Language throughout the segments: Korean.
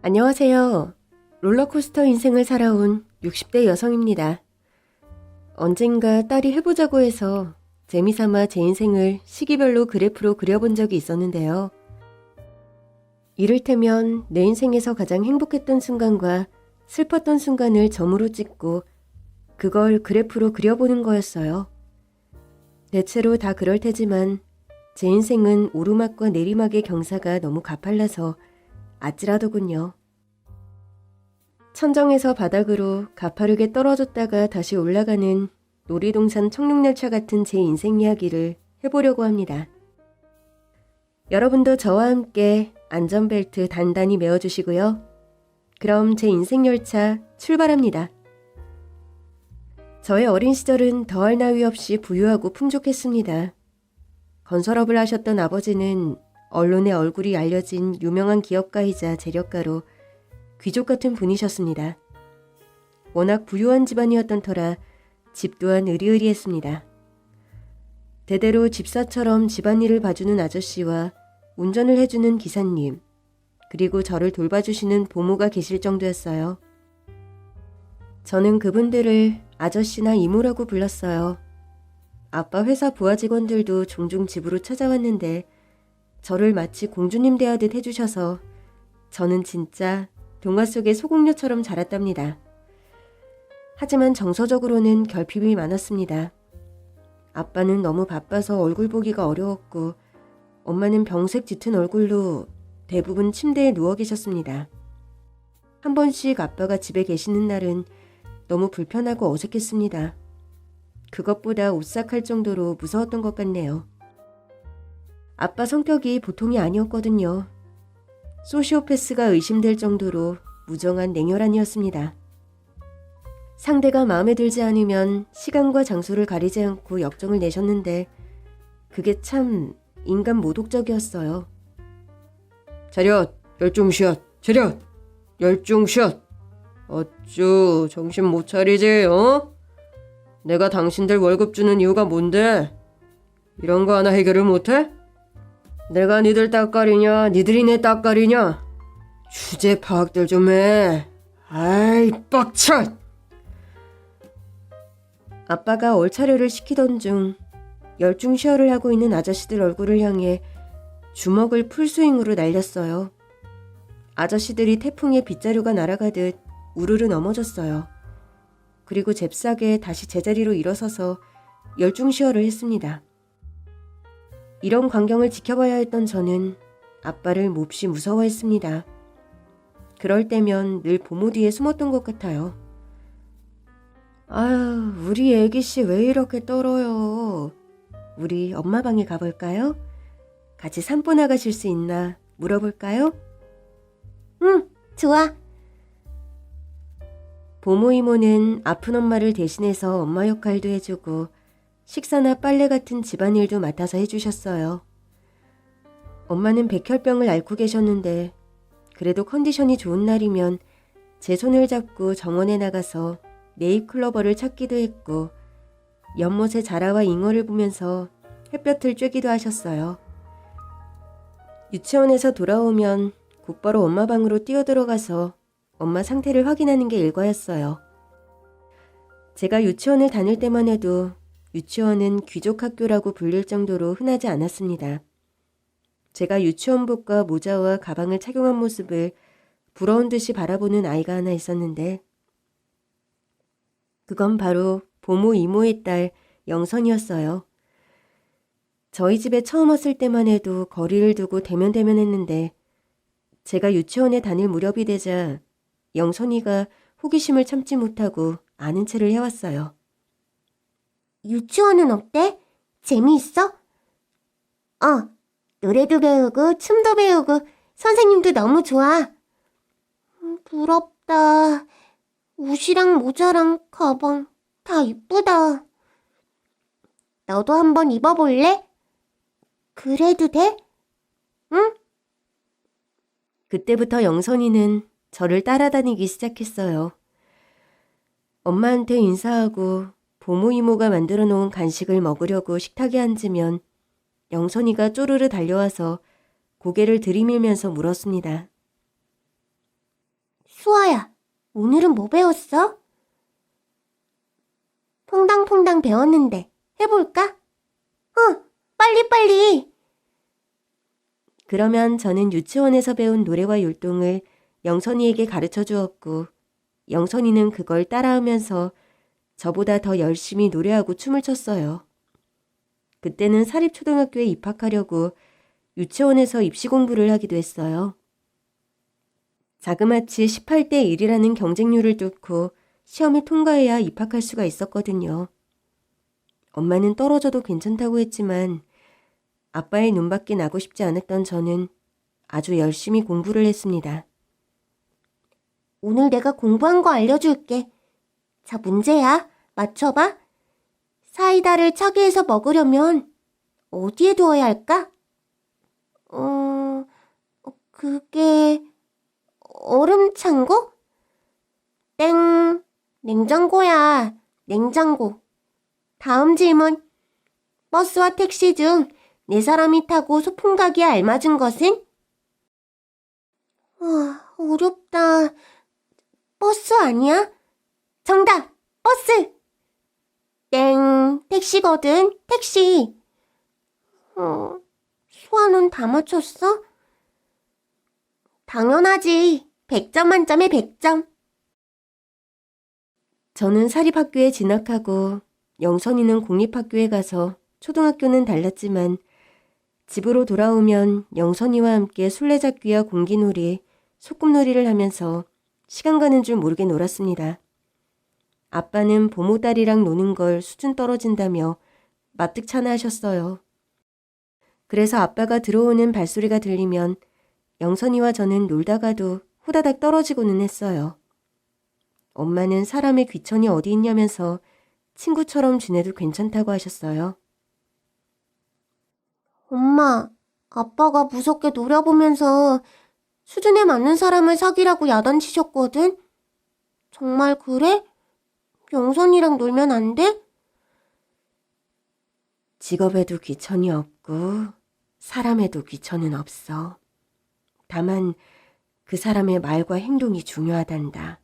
안녕하세요. 롤러코스터 인생을 살아온 60대 여성입니다. 언젠가 딸이 해보자고 해서 재미삼아 제 인생을 시기별로 그래프로 그려본 적이 있었는데요. 이를테면 내 인생에서 가장 행복했던 순간과 슬펐던 순간을 점으로 찍고 그걸 그래프로 그려보는 거였어요. 대체로 다 그럴 테지만 제 인생은 오르막과 내리막의 경사가 너무 가팔라서 아찔하더군요. 천정에서 바닥으로 가파르게 떨어졌다가 다시 올라가는 놀이동산 청룡열차 같은 제 인생 이야기를 해보려고 합니다. 여러분도 저와 함께 안전벨트 단단히 매어주시고요. 그럼 제 인생 열차 출발합니다. 저의 어린 시절은 더할 나위 없이 부유하고 풍족했습니다. 건설업을 하셨던 아버지는 언론에 얼굴이 알려진 유명한 기업가이자 재력가로 귀족 같은 분이셨습니다. 워낙 부유한 집안이었던 터라 집 또한 으리으리했습니다. 대대로 집사처럼 집안일을 봐주는 아저씨와 운전을 해주는 기사님, 그리고 저를 돌봐주시는 보모가 계실 정도였어요. 저는 그분들을 아저씨나 이모라고 불렀어요. 아빠 회사 부하 직원들도 종종 집으로 찾아왔는데 저를 마치 공주님 대하듯 해주셔서 저는 진짜 동화 속의 소공녀처럼 자랐답니다. 하지만 정서적으로는 결핍이 많았습니다. 아빠는 너무 바빠서 얼굴 보기가 어려웠고 엄마는 병색 짙은 얼굴로 대부분 침대에 누워 계셨습니다. 한 번씩 아빠가 집에 계시는 날은 너무 불편하고 어색했습니다. 그것보다 오싹할 정도로 무서웠던 것 같네요. 아빠 성격이 보통이 아니었거든요. 소시오패스가 의심될 정도로 무정한 냉혈한이었습니다. 상대가 마음에 들지 않으면 시간과 장소를 가리지 않고 역정을 내셨는데 그게 참 인간 모독적이었어요. 차렷! 열중샷! 차렷! 열중샷! 어쭈 정신 못 차리지 어? 내가 당신들 월급 주는 이유가 뭔데? 이런 거 하나 해결을 못해? 내가 니들 따까리냐 니들이 내 따까리냐? 주제 파악들 좀 해. 아이 빡쳐. 아빠가 얼차려를 시키던 중 열중 쉐어를 하고 있는 아저씨들 얼굴을 향해 주먹을 풀스윙으로 날렸어요. 아저씨들이 태풍에 빗자루가 날아가듯 우르르 넘어졌어요. 그리고 잽싸게 다시 제자리로 일어서서 열중 쉐어를 했습니다. 이런 광경을 지켜봐야 했던 저는 아빠를 몹시 무서워했습니다. 그럴 때면 늘 보모 뒤에 숨었던 것 같아요. 아유, 우리 애기씨 왜 이렇게 떨어요? 우리 엄마 방에 가볼까요? 같이 산보 나가실 수 있나 물어볼까요? 응, 좋아. 보모 이모는 아픈 엄마를 대신해서 엄마 역할도 해주고 식사나 빨래 같은 집안일도 맡아서 해주셨어요. 엄마는 백혈병을 앓고 계셨는데 그래도 컨디션이 좋은 날이면 제 손을 잡고 정원에 나가서 네잎클로버를 찾기도 했고 연못의 자라와 잉어를 보면서 햇볕을 쬐기도 하셨어요. 유치원에서 돌아오면 곧바로 엄마 방으로 뛰어들어가서 엄마 상태를 확인하는 게 일과였어요. 제가 유치원을 다닐 때만 해도 유치원은 귀족 학교라고 불릴 정도로 흔하지 않았습니다. 제가 유치원복과 모자와 가방을 착용한 모습을 부러운 듯이 바라보는 아이가 하나 있었는데 그건 바로 보모 이모의 딸 영선이었어요. 저희 집에 처음 왔을 때만 해도 거리를 두고 대면대면했는데 제가 유치원에 다닐 무렵이 되자 영선이가 호기심을 참지 못하고 아는 체를 해왔어요. 유치원은 어때? 재미있어? 노래도 배우고 춤도 배우고 선생님도 너무 좋아. 부럽다. 옷이랑 모자랑 가방 다 이쁘다. 너도 한번 입어볼래? 그래도 돼? 응? 그때부터 영선이는 저를 따라다니기 시작했어요. 엄마한테 인사하고 보모 이모가 만들어 놓은 간식을 먹으려고 식탁에 앉으면 영선이가 쪼르르 달려와서 고개를 들이밀면서 물었습니다. 수아야, 오늘은 뭐 배웠어? 퐁당퐁당 배웠는데 해볼까? 빨리빨리. 그러면 저는 유치원에서 배운 노래와 율동을 영선이에게 가르쳐 주었고 영선이는 그걸 따라하면서 저보다 더 열심히 노래하고 춤을 췄어요. 그때는 사립초등학교에 입학하려고 유치원에서 입시 공부를 하기도 했어요. 자그마치 18대 1이라는 경쟁률을 뚫고 시험을 통과해야 입학할 수가 있었거든요. 엄마는 떨어져도 괜찮다고 했지만 아빠의 눈밖에 나고 싶지 않았던 저는 아주 열심히 공부를 했습니다. 오늘 내가 공부한 거 알려줄게. 자, 문제야. 맞춰봐. 사이다를 차게에서 먹으려면 어디에 두어야 할까? 그게 얼음 창고? 땡. 냉장고야. 냉장고. 다음 질문. 버스와 택시 중 네 사람이 타고 소풍 가기에 알맞은 것은? 어렵다. 버스 아니야? 정답! 버스! 땡, 택시거든, 택시. 수아는 다 맞췄어? 당연하지. 100점 만점에 100점. 저는 사립학교에 진학하고 영선이는 공립학교에 가서 초등학교는 달랐지만 집으로 돌아오면 영선이와 함께 술래잡기와 공기놀이, 소꿉놀이를 하면서 시간 가는 줄 모르게 놀았습니다. 아빠는 보모딸이랑 노는 걸 수준 떨어진다며 마뜩찮아 하셨어요. 그래서 아빠가 들어오는 발소리가 들리면 영선이와 저는 놀다가도 후다닥 떨어지고는 했어요. 엄마는 사람의 귀천이 어디 있냐면서 친구처럼 지내도 괜찮다고 하셨어요. 엄마, 아빠가 무섭게 노려보면서 수준에 맞는 사람을 사귀라고 야단치셨거든? 정말 그래? 영선이랑 놀면 안 돼? 직업에도 귀천이 없고 사람에도 귀천은 없어. 다만 그 사람의 말과 행동이 중요하단다.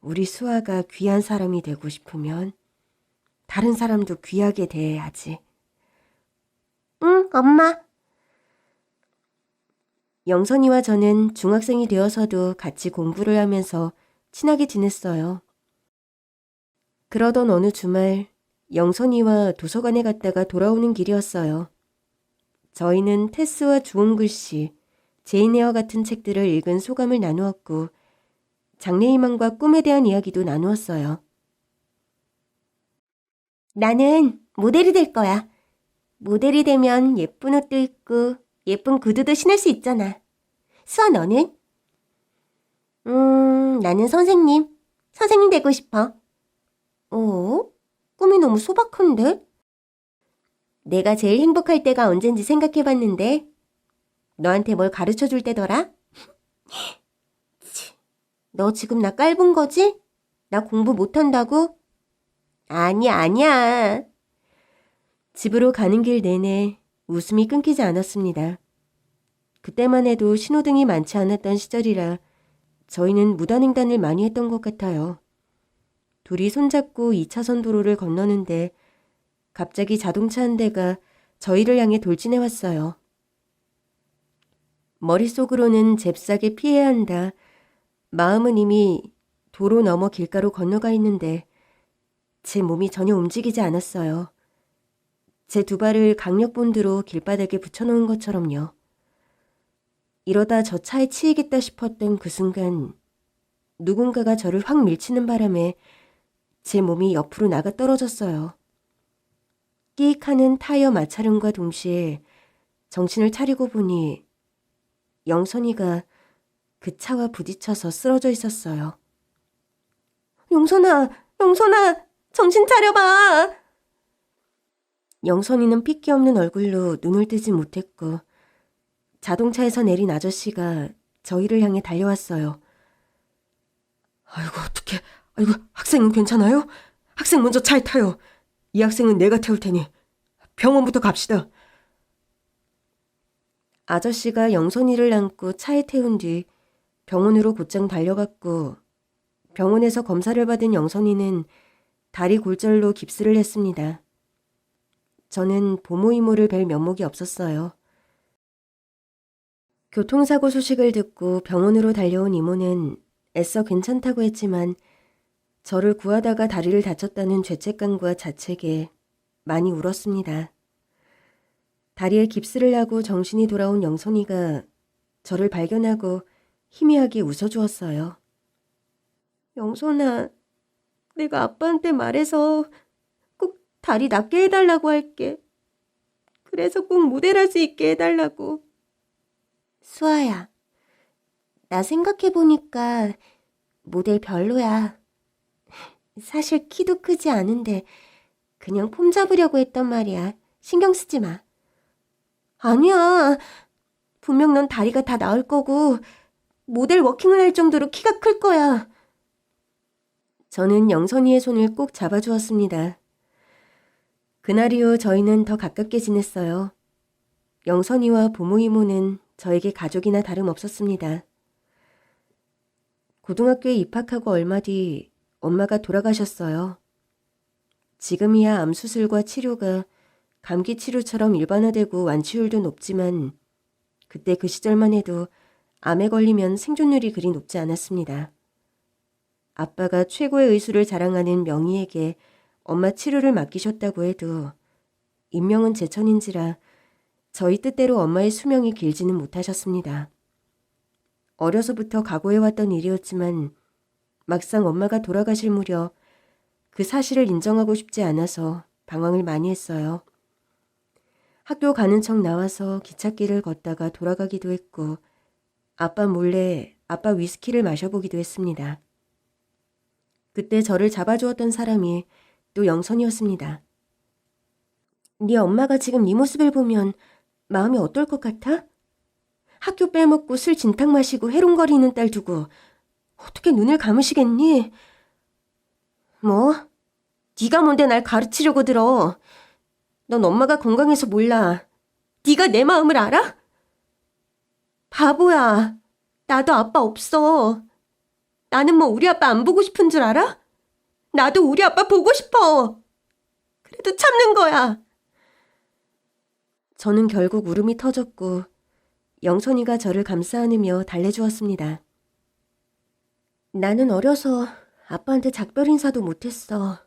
우리 수아가 귀한 사람이 되고 싶으면 다른 사람도 귀하게 대해야지. 응, 엄마. 영선이와 저는 중학생이 되어서도 같이 공부를 하면서 친하게 지냈어요. 그러던 어느 주말 영선이와 도서관에 갔다가 돌아오는 길이었어요. 저희는 테스와 주홍 글씨, 제인 에어 같은 책들을 읽은 소감을 나누었고 장래희망과 꿈에 대한 이야기도 나누었어요. 나는 모델이 될 거야. 모델이 되면 예쁜 옷도 입고 예쁜 구두도 신을 수 있잖아. 수아, 너는? 나는 선생님 되고 싶어. 꿈이 너무 소박한데? 내가 제일 행복할 때가 언젠지 생각해봤는데 너한테 뭘 가르쳐줄 때더라? 너 지금 나 깔본 거지? 나 공부 못한다고? 아니야. 집으로 가는 길 내내 웃음이 끊기지 않았습니다. 그때만 해도 신호등이 많지 않았던 시절이라 저희는 무단횡단을 많이 했던 것 같아요. 둘이 손잡고 2차선 도로를 건너는데 갑자기 자동차 한 대가 저희를 향해 돌진해 왔어요. 머릿속으로는 잽싸게 피해야 한다. 마음은 이미 도로 넘어 길가로 건너가 있는데 제 몸이 전혀 움직이지 않았어요. 제 두 발을 강력본드로 길바닥에 붙여놓은 것처럼요. 이러다 저 차에 치이겠다 싶었던 그 순간 누군가가 저를 확 밀치는 바람에 제 몸이 옆으로 나가 떨어졌어요. 끼익 하는 타이어 마찰음과 동시에 정신을 차리고 보니 영선이가 그 차와 부딪혀서 쓰러져 있었어요. 영선아, 정신 차려봐! 영선이는 핏기 없는 얼굴로 눈을 뜨지 못했고 자동차에서 내린 아저씨가 저희를 향해 달려왔어요. 아이고 어떡해. 아이고 학생은 괜찮아요? 학생 먼저 차에 타요. 이 학생은 내가 태울 테니 병원부터 갑시다. 아저씨가 영선이를 안고 차에 태운 뒤 병원으로 곧장 달려갔고 병원에서 검사를 받은 영선이는 다리 골절로 깁스를 했습니다. 저는 보모 이모를 뵐 면목이 없었어요. 교통사고 소식을 듣고 병원으로 달려온 이모는 애써 괜찮다고 했지만 저를 구하다가 다리를 다쳤다는 죄책감과 자책에 많이 울었습니다. 다리에 깁스를 하고 정신이 돌아온 영선이가 저를 발견하고 희미하게 웃어주었어요. 영선아, 내가 아빠한테 말해서 꼭 다리 낫게 해달라고 할게. 그래서 꼭 모델할 수 있게 해달라고. 수아야, 나 생각해보니까 모델 별로야. 사실 키도 크지 않은데 그냥 폼 잡으려고 했단 말이야. 신경 쓰지 마. 아니야. 분명 넌 다리가 다 나을 거고 모델 워킹을 할 정도로 키가 클 거야. 저는 영선이의 손을 꼭 잡아주었습니다. 그날 이후 저희는 더 가깝게 지냈어요. 영선이와 부모 이모는 저에게 가족이나 다름없었습니다. 고등학교에 입학하고 얼마 뒤 엄마가 돌아가셨어요. 지금이야 암 수술과 치료가 감기 치료처럼 일반화되고 완치율도 높지만 그때 그 시절만 해도 암에 걸리면 생존율이 그리 높지 않았습니다. 아빠가 최고의 의술을 자랑하는 명의에게 엄마 치료를 맡기셨다고 해도 인명은 제천인지라 저희 뜻대로 엄마의 수명이 길지는 못하셨습니다. 어려서부터 각오해왔던 일이었지만 막상 엄마가 돌아가실 무렵 그 사실을 인정하고 싶지 않아서 방황을 많이 했어요. 학교 가는 척 나와서 기찻길을 걷다가 돌아가기도 했고 아빠 몰래 아빠 위스키를 마셔보기도 했습니다. 그때 저를 잡아주었던 사람이 또 영선이었습니다. 네 엄마가 지금 네 모습을 보면 마음이 어떨 것 같아? 학교 빼먹고 술 진탕 마시고 해롱거리는 딸 두고 어떻게 눈을 감으시겠니? 뭐? 네가 뭔데 날 가르치려고 들어. 넌 엄마가 건강해서 몰라. 네가 내 마음을 알아? 바보야. 나도 아빠 없어. 나는 뭐 우리 아빠 안 보고 싶은 줄 알아? 나도 우리 아빠 보고 싶어. 그래도 참는 거야. 저는 결국 울음이 터졌고 영선이가 저를 감싸 안으며 달래주었습니다. 나는 어려서 아빠한테 작별 인사도 못했어.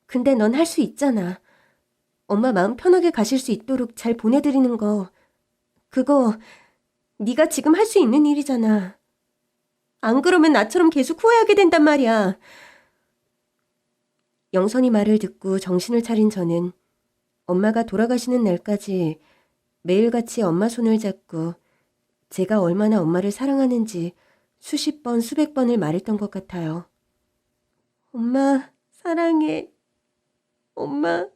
근데 넌 할 수 있잖아. 엄마 마음 편하게 가실 수 있도록 잘 보내드리는 거. 그거 네가 지금 할 수 있는 일이잖아. 안 그러면 나처럼 계속 후회하게 된단 말이야. 영선이 말을 듣고 정신을 차린 저는 엄마가 돌아가시는 날까지 매일같이 엄마 손을 잡고 제가 얼마나 엄마를 사랑하는지 수십 번, 수백 번을 말했던 것 같아요. 엄마, 사랑해. 엄마,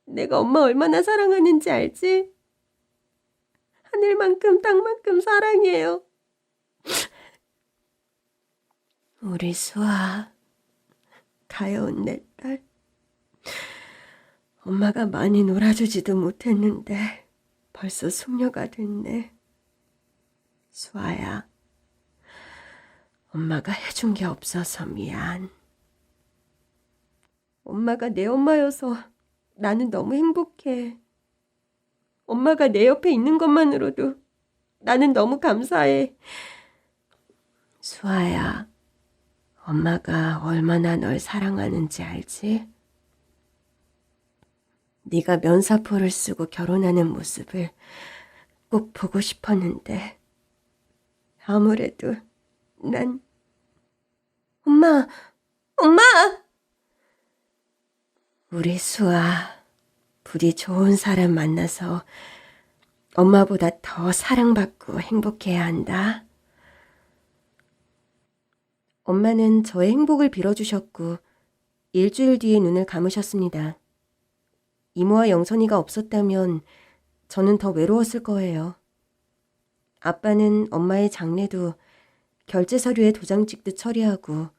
내가 엄마 얼마나 사랑하는지 알지? 하늘만큼 땅만큼 사랑해요. 우리 수아, 가여운 내 딸. 엄마가 많이 놀아주지도 못했는데 벌써 숙녀가 됐네. 수아야, 엄마가 해준 게 없어서 미안. 엄마가 내 엄마여서 나는 너무 행복해. 엄마가 내 옆에 있는 것만으로도 나는 너무 감사해. 수아야, 엄마가 얼마나 널 사랑하는지 알지? 네가 면사포를 쓰고 결혼하는 모습을 꼭 보고 싶었는데 아무래도 난... 엄마! 엄마! 우리 수아, 부디 좋은 사람 만나서 엄마보다 더 사랑받고 행복해야 한다. 엄마는 저의 행복을 빌어주셨고 일주일 뒤에 눈을 감으셨습니다. 이모와 영선이가 없었다면 저는 더 외로웠을 거예요. 아빠는 엄마의 장례도 결제 서류에 도장 찍듯 처리하고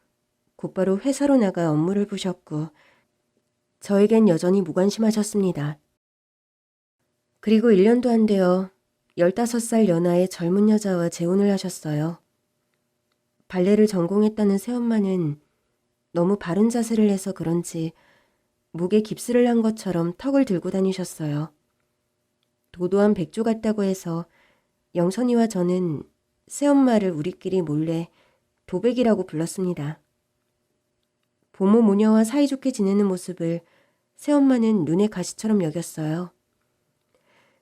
곧바로 회사로 나가 업무를 보셨고 저에겐 여전히 무관심하셨습니다. 그리고 1년도 안 되어 15살 연하의 젊은 여자와 재혼을 하셨어요. 발레를 전공했다는 새엄마는 너무 바른 자세를 해서 그런지 목에 깁스를 한 것처럼 턱을 들고 다니셨어요. 도도한 백조 같다고 해서 영선이와 저는 새엄마를 우리끼리 몰래 도백이라고 불렀습니다. 보모 모녀와 사이좋게 지내는 모습을 새엄마는 눈의 가시처럼 여겼어요.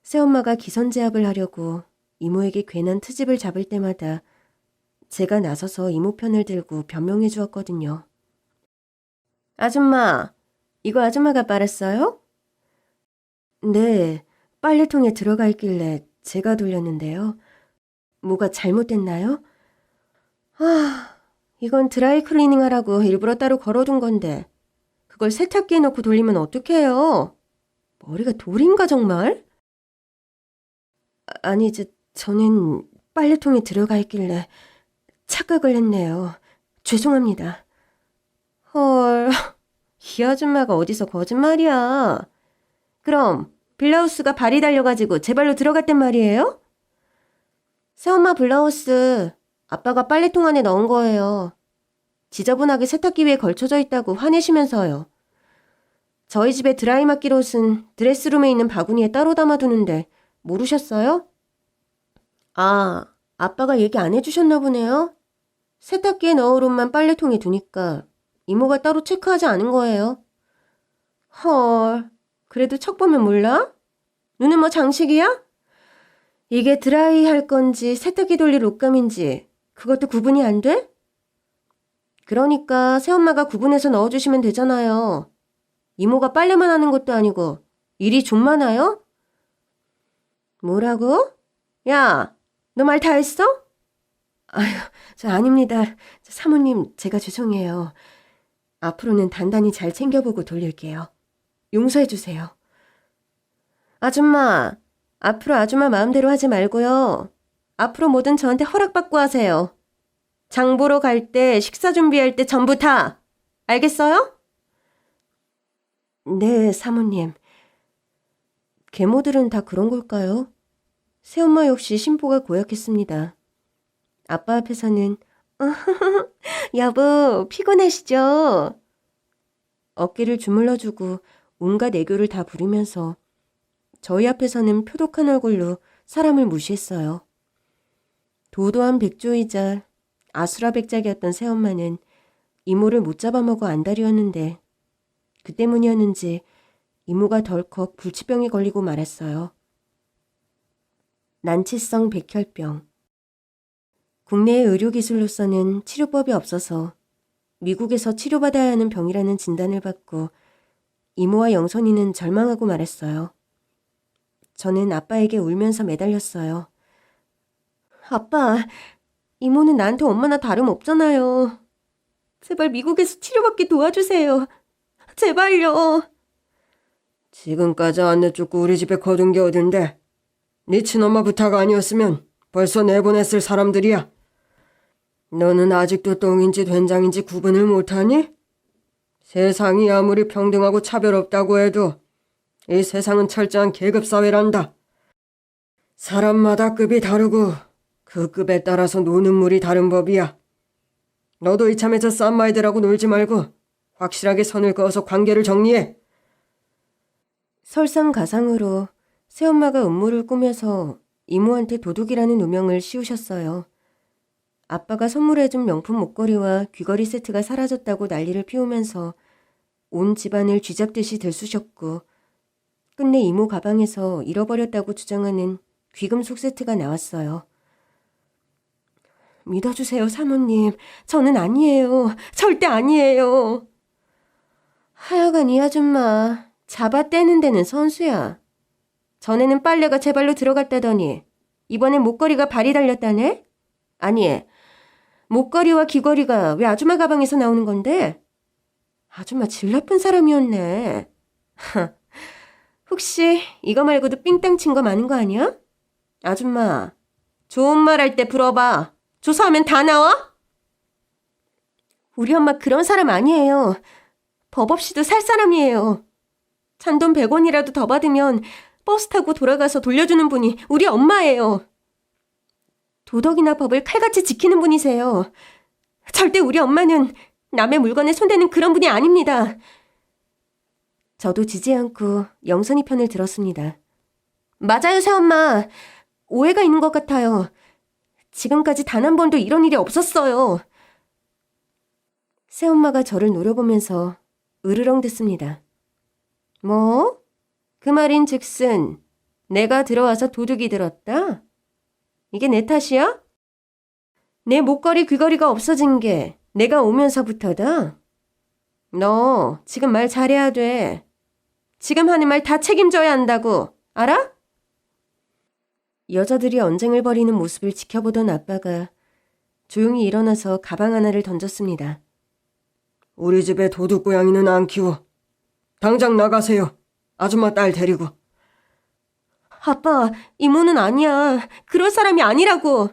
새엄마가 기선제압을 하려고 이모에게 괜한 트집을 잡을 때마다 제가 나서서 이모 편을 들고 변명해 주었거든요. 아줌마, 이거 아줌마가 빨았어요? 네, 빨래통에 들어가 있길래 제가 돌렸는데요. 뭐가 잘못됐나요? 이건 드라이 클리닝 하라고 일부러 따로 걸어둔 건데 그걸 세탁기에 넣고 돌리면 어떡해요? 머리가 돌인가 정말? 아니, 저는 빨래통에 들어가 있길래 착각을 했네요. 죄송합니다. 헐, 이 아줌마가 어디서 거짓말이야. 그럼 블라우스가 발이 달려가지고 제 발로 들어갔단 말이에요? 새엄마 블라우스 아빠가 빨래통 안에 넣은 거예요. 지저분하게 세탁기 위에 걸쳐져 있다고 화내시면서요. 저희 집에 드라이 맡길 옷은 드레스룸에 있는 바구니에 따로 담아두는데 모르셨어요? 아, 아빠가 얘기 안 해주셨나 보네요. 세탁기에 넣을 옷만 빨래통에 두니까 이모가 따로 체크하지 않은 거예요. 헐, 그래도 척 보면 몰라? 눈은 뭐 장식이야? 이게 드라이 할 건지 세탁기 돌릴 옷감인지 그것도 구분이 안 돼? 그러니까 새엄마가 구분해서 넣어주시면 되잖아요. 이모가 빨래만 하는 것도 아니고 일이 좀 많아요? 뭐라고? 야, 너 말 다 했어? 아휴, 아닙니다. 사모님, 제가 죄송해요. 앞으로는 단단히 잘 챙겨보고 돌릴게요. 용서해 주세요. 아줌마, 앞으로 아줌마 마음대로 하지 말고요. 앞으로 뭐든 저한테 허락받고 하세요. 장 보러 갈 때, 식사 준비할 때 전부 다. 알겠어요? 네, 사모님. 계모들은 다 그런 걸까요? 새엄마 역시 심보가 고약했습니다. 아빠 앞에서는 여보, 피곤하시죠? 어깨를 주물러주고 온갖 애교를 다 부리면서 저희 앞에서는 표독한 얼굴로 사람을 무시했어요. 도도한 백조이자 아수라백작이었던 새엄마는 이모를 못 잡아먹어 안달이었는데 그 때문이었는지 이모가 덜컥 불치병에 걸리고 말았어요. 난치성 백혈병. 국내의 의료기술로서는 치료법이 없어서 미국에서 치료받아야 하는 병이라는 진단을 받고 이모와 영선이는 절망하고 말았어요. 저는 아빠에게 울면서 매달렸어요. 아빠, 이모는 나한테 엄마나 다름없잖아요. 제발 미국에서 치료받게 도와주세요. 제발요. 지금까지 안 내쫓고 우리 집에 거둔 게 어딘데? 네 친엄마 부탁 아니었으면 벌써 내보냈을 사람들이야. 너는 아직도 똥인지 된장인지 구분을 못하니? 세상이 아무리 평등하고 차별 없다고 해도 이 세상은 철저한 계급사회란다. 사람마다 급이 다르고 그 급에 따라서 노는 물이 다른 법이야. 너도 이참에 저 쌈마이들하고 놀지 말고 확실하게 선을 그어서 관계를 정리해. 설상가상으로 새엄마가 음모를 꾸며서 이모한테 도둑이라는 누명을 씌우셨어요. 아빠가 선물해준 명품 목걸이와 귀걸이 세트가 사라졌다고 난리를 피우면서 온 집안을 쥐잡듯이 들쑤셨고 끝내 이모 가방에서 잃어버렸다고 주장하는 귀금속 세트가 나왔어요. 믿어주세요, 사모님. 저는 아니에요. 절대 아니에요. 하여간 이 아줌마 잡아 떼는 데는 선수야. 전에는 빨래가 제 발로 들어갔다더니 이번엔 목걸이가 발이 달렸다네? 아니, 목걸이와 귀걸이가 왜 아줌마 가방에서 나오는 건데? 아줌마 질 나쁜 사람이었네. 혹시 이거 말고도 삥땅 친 거 많은 거 아니야? 아줌마, 좋은 말 할 때 불어봐. 조사하면 다 나와? 우리 엄마 그런 사람 아니에요. 법 없이도 살 사람이에요. 잔돈 100원이라도 더 받으면 버스 타고 돌아가서 돌려주는 분이 우리 엄마예요. 도덕이나 법을 칼같이 지키는 분이세요. 절대 우리 엄마는 남의 물건에 손대는 그런 분이 아닙니다. 저도 지지 않고 영선이 편을 들었습니다. 맞아요, 새엄마. 오해가 있는 것 같아요. 지금까지 단 한 번도 이런 일이 없었어요. 새엄마가 저를 노려보면서 으르렁댔습니다. 뭐? 그 말인 즉슨 내가 들어와서 도둑이 들었다? 이게 내 탓이야? 내 목걸이 귀걸이가 없어진 게 내가 오면서부터다? 너 지금 말 잘해야 돼. 지금 하는 말 다 책임져야 한다고. 알아? 여자들이 언쟁을 벌이는 모습을 지켜보던 아빠가 조용히 일어나서 가방 하나를 던졌습니다. 우리 집에 도둑 고양이는 안 키워. 당장 나가세요. 아줌마 딸 데리고. 아빠, 이모는 아니야. 그럴 사람이 아니라고.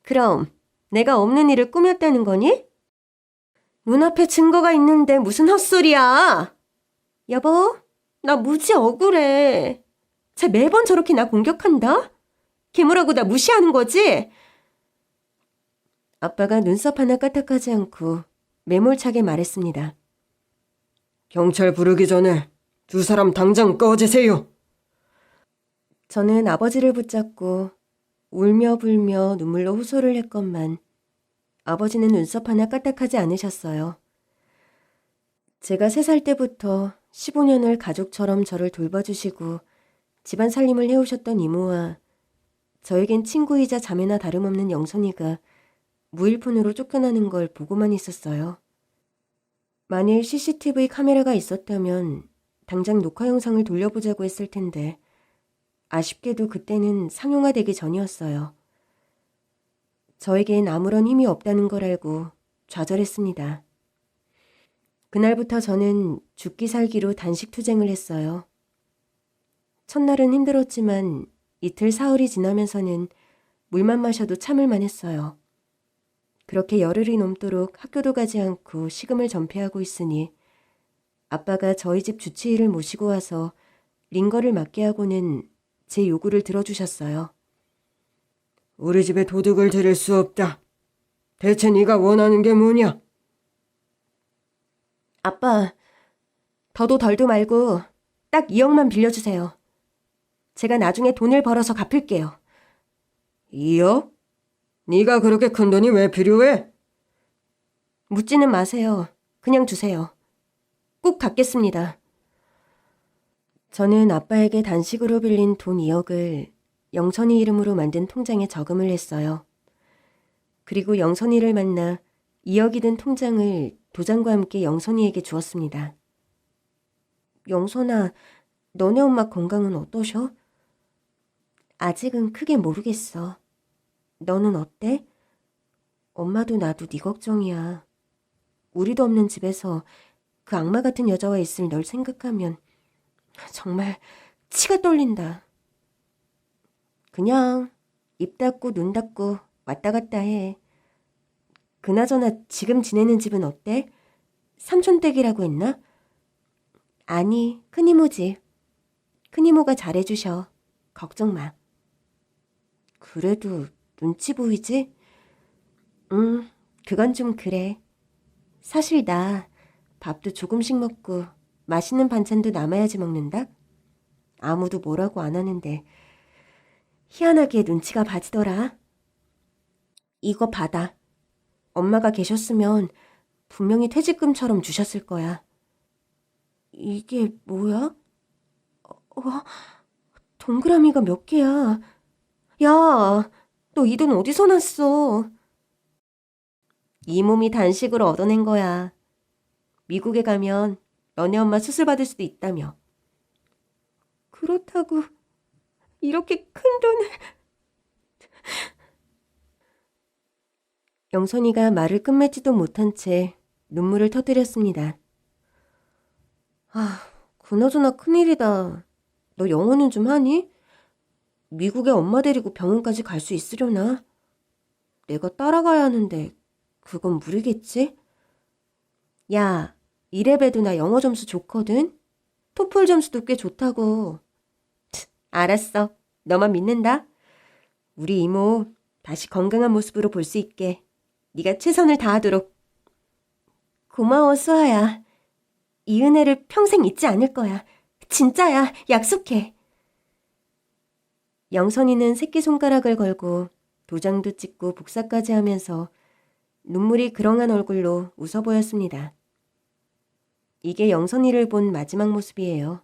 그럼 내가 없는 일을 꾸몄다는 거니? 눈앞에 증거가 있는데 무슨 헛소리야. 여보, 나 무지 억울해. 쟤 매번 저렇게 나 공격한다? 괴물하고 나 무시하는 거지? 아빠가 눈썹 하나 까딱하지 않고 매몰차게 말했습니다. 경찰 부르기 전에 두 사람 당장 꺼지세요. 저는 아버지를 붙잡고 울며 불며 눈물로 호소를 했건만 아버지는 눈썹 하나 까딱하지 않으셨어요. 제가 3살 때부터 15년을 가족처럼 저를 돌봐주시고 집안 살림을 해오셨던 이모와 저에겐 친구이자 자매나 다름없는 영선이가 무일푼으로 쫓겨나는 걸 보고만 있었어요. 만일 CCTV 카메라가 있었다면 당장 녹화 영상을 돌려보자고 했을 텐데 아쉽게도 그때는 상용화되기 전이었어요. 저에겐 아무런 힘이 없다는 걸 알고 좌절했습니다. 그날부터 저는 죽기 살기로 단식 투쟁을 했어요. 첫날은 힘들었지만 이틀 사흘이 지나면서는 물만 마셔도 참을만 했어요. 그렇게 열흘이 넘도록 학교도 가지 않고 식음을 전폐하고 있으니 아빠가 저희 집 주치의를 모시고 와서 링거를 맞게 하고는 제 요구를 들어주셨어요. 우리 집에 도둑을 들일 수 없다. 대체 네가 원하는 게 뭐냐? 아빠, 더도 덜도 말고 딱 2억만 빌려주세요. 제가 나중에 돈을 벌어서 갚을게요. 2억? 네가 그렇게 큰 돈이 왜 필요해? 묻지는 마세요. 그냥 주세요. 꼭 갚겠습니다. 저는 아빠에게 단식으로 빌린 돈 2억을 영선이 이름으로 만든 통장에 저금을 했어요. 그리고 영선이를 만나 2억이 든 통장을 도장과 함께 영선이에게 주었습니다. 영선아, 너네 엄마 건강은 어떠셔? 아직은 크게 모르겠어. 너는 어때? 엄마도 나도 네 걱정이야. 우리도 없는 집에서 그 악마 같은 여자와 있을 널 생각하면 정말 치가 떨린다. 그냥 입 닫고 눈 닫고 왔다 갔다 해. 그나저나 지금 지내는 집은 어때? 삼촌 댁이라고 했나? 아니, 큰이모 집. 큰이모가 잘해주셔. 걱정 마. 그래도 눈치 보이지? 그건 좀 그래. 사실 나 밥도 조금씩 먹고 맛있는 반찬도 남아야지 먹는다? 아무도 뭐라고 안 하는데 희한하게 눈치가 봐지더라. 이거 받아. 엄마가 계셨으면 분명히 퇴직금처럼 주셨을 거야. 이게 뭐야? 동그라미가 몇 개야? 야, 너 이 돈 어디서 났어? 이 몸이 단식으로 얻어낸 거야. 미국에 가면 너네 엄마 수술 받을 수도 있다며. 그렇다고 이렇게 큰 돈을... 영선이가 말을 끝맺지도 못한 채 눈물을 터뜨렸습니다. 그나저나 큰일이다. 너 영어는 좀 하니? 미국에 엄마 데리고 병원까지 갈 수 있으려나? 내가 따라가야 하는데 그건 무리겠지? 야, 이래봬도 나 영어 점수 좋거든? 토플 점수도 꽤 좋다고. 알았어. 너만 믿는다. 우리 이모 다시 건강한 모습으로 볼 수 있게 네가 최선을 다하도록. 고마워, 수아야. 이 은혜를 평생 잊지 않을 거야. 진짜야, 약속해. 영선이는 새끼손가락을 걸고 도장도 찍고 복사까지 하면서 눈물이 그렁한 얼굴로 웃어 보였습니다. 이게 영선이를 본 마지막 모습이에요.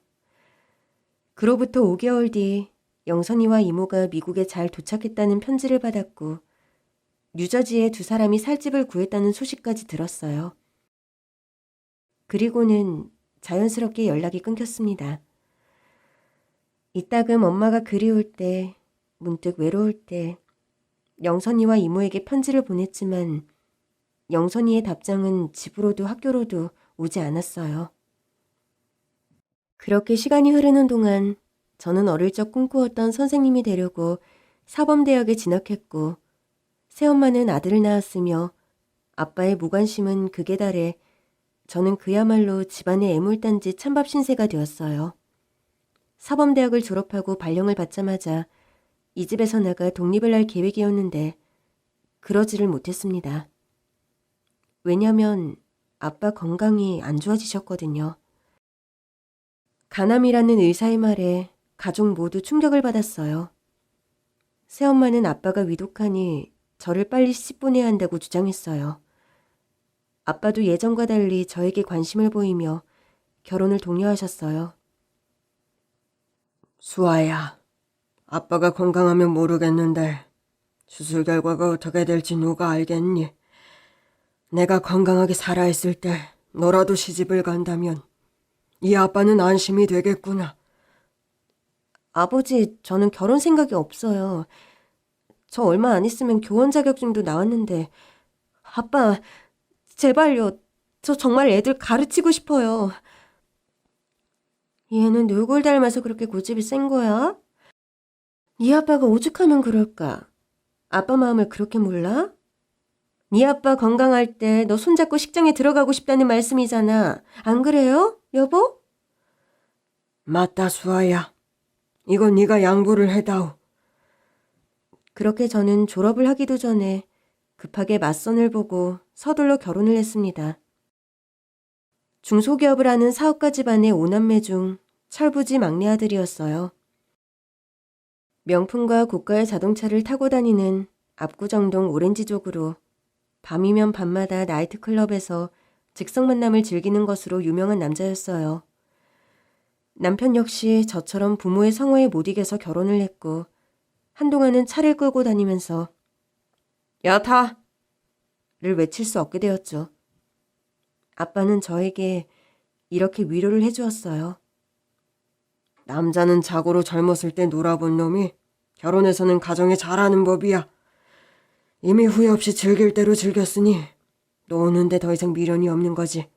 그로부터 5개월 뒤 영선이와 이모가 미국에 잘 도착했다는 편지를 받았고 뉴저지에 두 사람이 살 집을 구했다는 소식까지 들었어요. 그리고는 자연스럽게 연락이 끊겼습니다. 이따금 엄마가 그리울 때, 문득 외로울 때 영선이와 이모에게 편지를 보냈지만 영선이의 답장은 집으로도 학교로도 오지 않았어요. 그렇게 시간이 흐르는 동안 저는 어릴 적 꿈꾸었던 선생님이 되려고 사범대학에 진학했고 새엄마는 아들을 낳았으며 아빠의 무관심은 극에 달해 저는 그야말로 집안의 애물단지 찬밥 신세가 되었어요. 사범대학을 졸업하고 발령을 받자마자 이 집에서 나가 독립을 할 계획이었는데 그러지를 못했습니다. 왜냐면 아빠 건강이 안 좋아지셨거든요. 간암이라는 의사의 말에 가족 모두 충격을 받았어요. 새엄마는 아빠가 위독하니 저를 빨리 시집 보내야 한다고 주장했어요. 아빠도 예전과 달리 저에게 관심을 보이며 결혼을 독려하셨어요. 수아야, 아빠가 건강하면 모르겠는데 수술 결과가 어떻게 될지 누가 알겠니? 내가 건강하게 살아있을 때 너라도 시집을 간다면 이 아빠는 안심이 되겠구나. 아버지, 저는 결혼 생각이 없어요. 저 얼마 안 있으면 교원 자격증도 나왔는데. 아빠, 제발요. 저 정말 애들 가르치고 싶어요. 얘는 누굴 닮아서 그렇게 고집이 센 거야? 네 아빠가 오죽하면 그럴까? 아빠 마음을 그렇게 몰라? 네 아빠 건강할 때 너 손잡고 식장에 들어가고 싶다는 말씀이잖아. 안 그래요, 여보? 맞다, 수아야. 이건 네가 양보를 해다오. 그렇게 저는 졸업을 하기도 전에 급하게 맞선을 보고 서둘러 결혼을 했습니다. 중소기업을 하는 사업가 집안의 5남매 중 철부지 막내 아들이었어요. 명품과 고가의 자동차를 타고 다니는 압구정동 오렌지족으로 밤이면 밤마다 나이트클럽에서 즉석 만남을 즐기는 것으로 유명한 남자였어요. 남편 역시 저처럼 부모의 성화에 못 이겨서 결혼을 했고 한동안은 차를 끌고 다니면서 야, 타! 를 외칠 수 없게 되었죠. 아빠는 저에게 이렇게 위로를 해주었어요. 남자는 자고로 젊었을 때 놀아본 놈이 결혼해서는 가정에 잘하는 법이야. 이미 후회 없이 즐길 대로 즐겼으니 노는데 더 이상 미련이 없는 거지.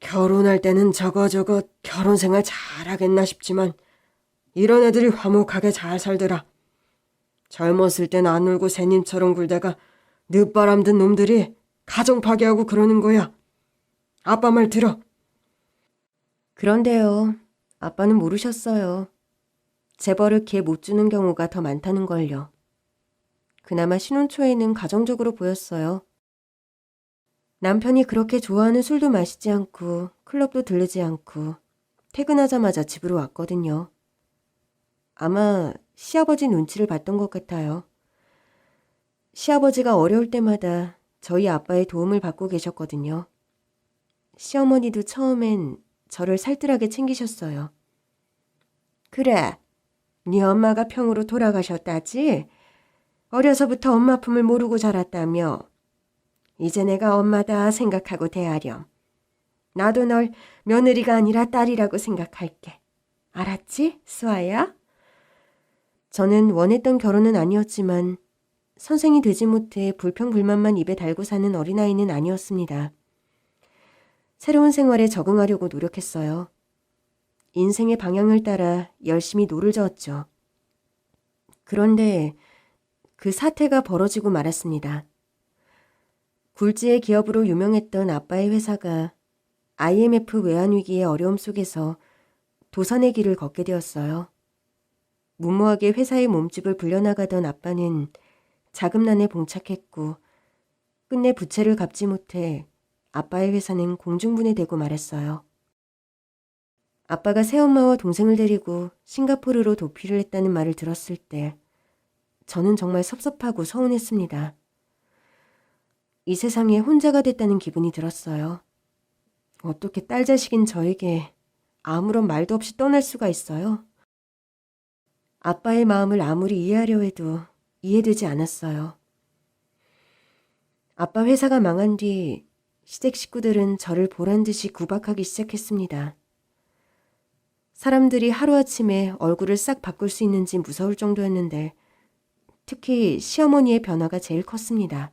결혼할 때는 저거 결혼 생활 잘하겠나 싶지만 이런 애들이 화목하게 잘 살더라. 젊었을 땐 안 울고 새님처럼 굴다가 늦바람 든 놈들이 가정 파괴하고 그러는 거야. 아빠 말 들어. 그런데요. 아빠는 모르셨어요. 재벌을 개 못 주는 경우가 더 많다는 걸요. 그나마 신혼 초에는 가정적으로 보였어요. 남편이 그렇게 좋아하는 술도 마시지 않고 클럽도 들르지 않고 퇴근하자마자 집으로 왔거든요. 아마 시아버지 눈치를 봤던 것 같아요. 시아버지가 어려울 때마다 저희 아빠의 도움을 받고 계셨거든요. 시어머니도 처음엔 저를 살뜰하게 챙기셨어요. 그래, 네 엄마가 평으로 돌아가셨다지? 어려서부터 엄마 품을 모르고 자랐다며. 이제 내가 엄마다 생각하고 대하렴. 나도 널 며느리가 아니라 딸이라고 생각할게. 알았지, 수아야? 저는 원했던 결혼은 아니었지만 선생이 되지 못해 불평불만만 입에 달고 사는 어린아이는 아니었습니다. 새로운 생활에 적응하려고 노력했어요. 인생의 방향을 따라 열심히 노를 저었죠. 그런데 그 사태가 벌어지고 말았습니다. 굴지의 기업으로 유명했던 아빠의 회사가 IMF 외환위기의 어려움 속에서 도산의 길을 걷게 되었어요. 무모하게 회사의 몸집을 불려나가던 아빠는 자금난에 봉착했고 끝내 부채를 갚지 못해 아빠의 회사는 공중분해되고 말았어요. 아빠가 새엄마와 동생을 데리고 싱가포르로 도피를 했다는 말을 들었을 때 저는 정말 섭섭하고 서운했습니다. 이 세상에 혼자가 됐다는 기분이 들었어요. 어떻게 딸 자식인 저에게 아무런 말도 없이 떠날 수가 있어요? 아빠의 마음을 아무리 이해하려 해도 이해되지 않았어요. 아빠 회사가 망한 뒤 시댁 식구들은 저를 보란 듯이 구박하기 시작했습니다. 사람들이 하루아침에 얼굴을 싹 바꿀 수 있는지 무서울 정도였는데 특히 시어머니의 변화가 제일 컸습니다.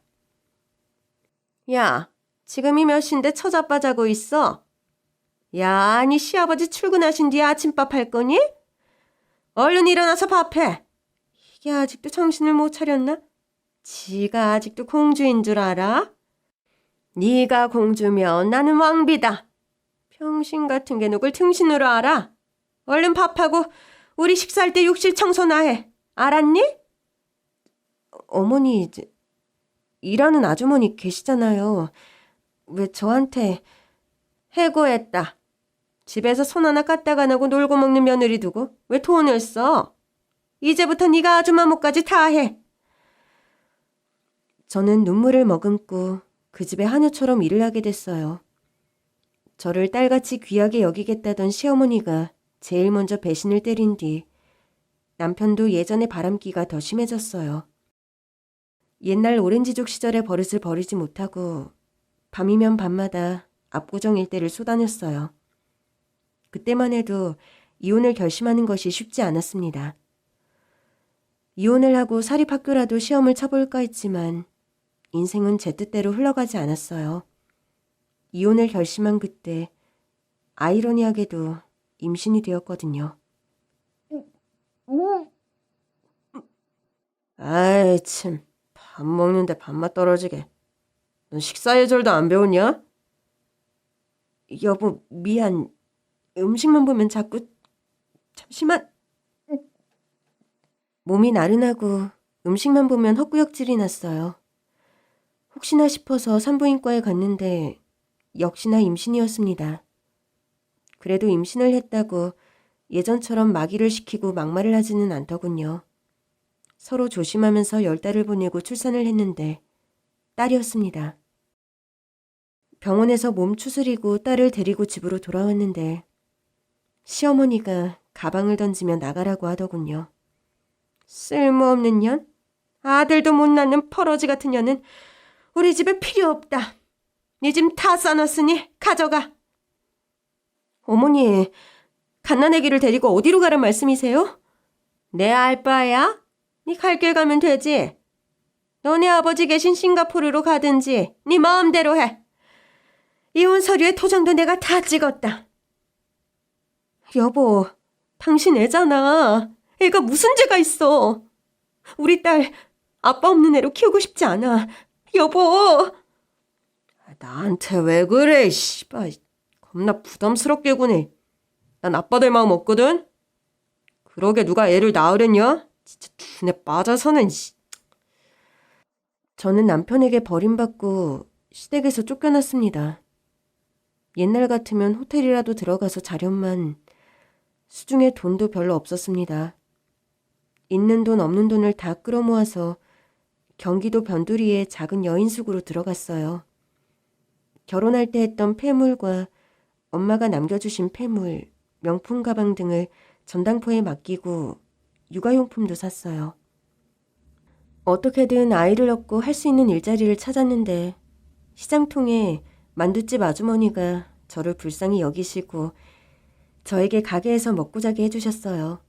야, 지금이 몇 시인데 처자빠 자고 있어? 야, 아니 시아버지 출근하신 뒤에 아침밥 할 거니? 얼른 일어나서 밥해. 이게 아직도 정신을 못 차렸나? 지가 아직도 공주인 줄 알아? 네가 공주면 나는 왕비다. 병신 같은 게 누굴 등신으로 알아? 얼른 밥하고 우리 식사할 때 욕실 청소나 해. 알았니? 어머니, 일하는 아주머니 계시잖아요. 왜 저한테... 해고했다. 집에서 손 하나 까딱 안 하고 놀고 먹는 며느리 두고 왜 돈을 써? 이제부터 네가 아줌마 몫까지 다 해. 저는 눈물을 머금고 그 집에 하녀처럼 일을 하게 됐어요. 저를 딸같이 귀하게 여기겠다던 시어머니가 제일 먼저 배신을 때린 뒤 남편도 예전의 바람기가 더 심해졌어요. 옛날 오렌지족 시절의 버릇을 버리지 못하고 밤이면 밤마다 압구정 일대를 쏘다녔어요. 그때만 해도 이혼을 결심하는 것이 쉽지 않았습니다. 이혼을 하고 사립학교라도 시험을 쳐볼까 했지만 인생은 제 뜻대로 흘러가지 않았어요. 이혼을 결심한 그때 아이러니하게도 임신이 되었거든요. 아이 참, 밥 먹는데 밥맛 떨어지게. 넌 식사 예절도 안 배웠냐? 여보, 미안. 음식만 보면 자꾸... 잠시만. 몸이 나른하고 음식만 보면 헛구역질이 났어요. 혹시나 싶어서 산부인과에 갔는데 역시나 임신이었습니다. 그래도 임신을 했다고 예전처럼 마기를 시키고 막말을 하지는 않더군요. 서로 조심하면서 10달을 보내고 출산을 했는데 딸이었습니다. 병원에서 몸 추스리고 딸을 데리고 집으로 돌아왔는데 시어머니가 가방을 던지며 나가라고 하더군요. 쓸모없는 년? 아들도 못 낳는 퍼러지 같은 년은 우리 집에 필요 없다. 네 짐 다 싸놨으니 가져가. 어머니, 갓난아기를 데리고 어디로 가란 말씀이세요? 내 알바야? 네 갈 길 가면 되지. 너네 아버지 계신 싱가포르로 가든지 네 마음대로 해. 이혼 서류에 도장도 내가 다 찍었다. 여보, 당신 애잖아. 애가 무슨 죄가 있어. 우리 딸 아빠 없는 애로 키우고 싶지 않아. 여보. 나한테 왜 그래, 씨발. 겁나 부담스럽게 구네. 난 아빠 될 마음 없거든. 그러게 누가 애를 낳으랬냐? 진짜 눈에 빠져서는. 저는 남편에게 버림받고 시댁에서 쫓겨났습니다. 옛날 같으면 호텔이라도 들어가서 자련만 수중에 돈도 별로 없었습니다. 있는 돈 없는 돈을 다 끌어모아서 경기도 변두리의 작은 여인숙으로 들어갔어요. 결혼할 때 했던 폐물과 엄마가 남겨주신 폐물, 명품 가방 등을 전당포에 맡기고 육아용품도 샀어요. 어떻게든 아이를 얻고 할 수 있는 일자리를 찾았는데 시장통에 만두집 아주머니가 저를 불쌍히 여기시고 저에게 가게에서 먹고 자게 해주셨어요.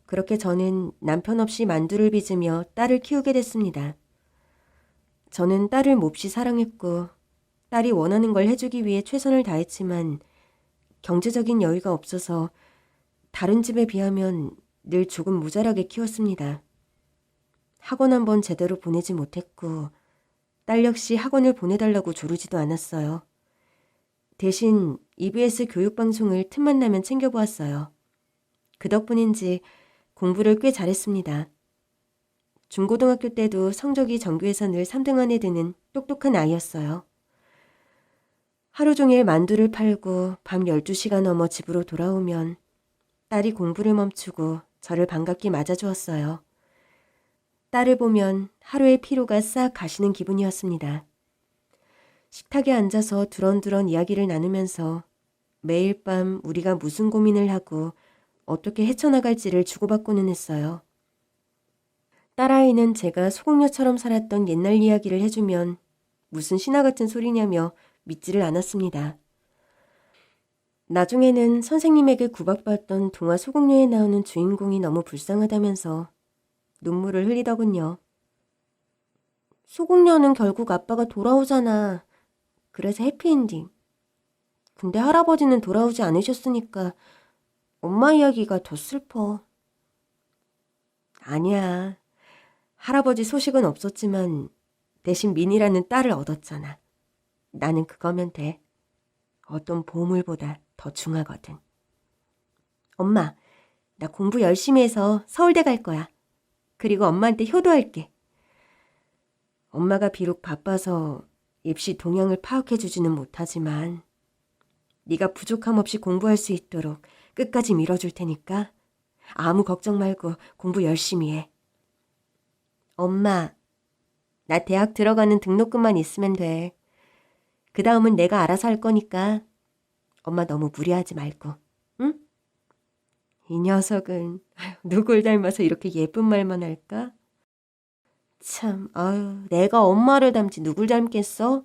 그렇게 저는 남편 없이 만두를 빚으며 딸을 키우게 됐습니다. 저는 딸을 몹시 사랑했고 딸이 원하는 걸 해주기 위해 최선을 다했지만 경제적인 여유가 없어서 다른 집에 비하면 늘 조금 모자라게 키웠습니다. 학원 한 번 제대로 보내지 못했고 딸 역시 학원을 보내달라고 조르지도 않았어요. 대신 EBS 교육방송을 틈만 나면 챙겨보았어요. 그 덕분인지 공부를 꽤 잘했습니다. 중고등학교 때도 성적이 전교에서 늘 3등 안에 드는 똑똑한 아이였어요. 하루 종일 만두를 팔고 밤 12시가 넘어 집으로 돌아오면 딸이 공부를 멈추고 저를 반갑게 맞아주었어요. 딸을 보면 하루의 피로가 싹 가시는 기분이었습니다. 식탁에 앉아서 두런두런 이야기를 나누면서 매일 밤 우리가 무슨 고민을 하고 어떻게 헤쳐나갈지를 주고받고는 했어요. 딸아이는 제가 소공녀처럼 살았던 옛날 이야기를 해주면 무슨 신화 같은 소리냐며 믿지를 않았습니다. 나중에는 선생님에게 구박받던 동화 소공녀에 나오는 주인공이 너무 불쌍하다면서 눈물을 흘리더군요. 소공녀는 결국 아빠가 돌아오잖아. 그래서 해피엔딩. 근데 할아버지는 돌아오지 않으셨으니까 엄마 이야기가 더 슬퍼. 아니야. 할아버지 소식은 없었지만 대신 민이라는 딸을 얻었잖아. 나는 그거면 돼. 어떤 보물보다 더 중하거든. 엄마, 나 공부 열심히 해서 서울대 갈 거야. 그리고 엄마한테 효도할게. 엄마가 비록 바빠서 입시 동향을 파악해주지는 못하지만 네가 부족함 없이 공부할 수 있도록 끝까지 밀어줄 테니까 아무 걱정 말고 공부 열심히 해. 엄마, 나 대학 들어가는 등록금만 있으면 돼. 그 다음은 내가 알아서 할 거니까 엄마 너무 무리하지 말고, 응? 이 녀석은 누굴 닮아서 이렇게 예쁜 말만 할까? 참, 내가 엄마를 닮지 누굴 닮겠어?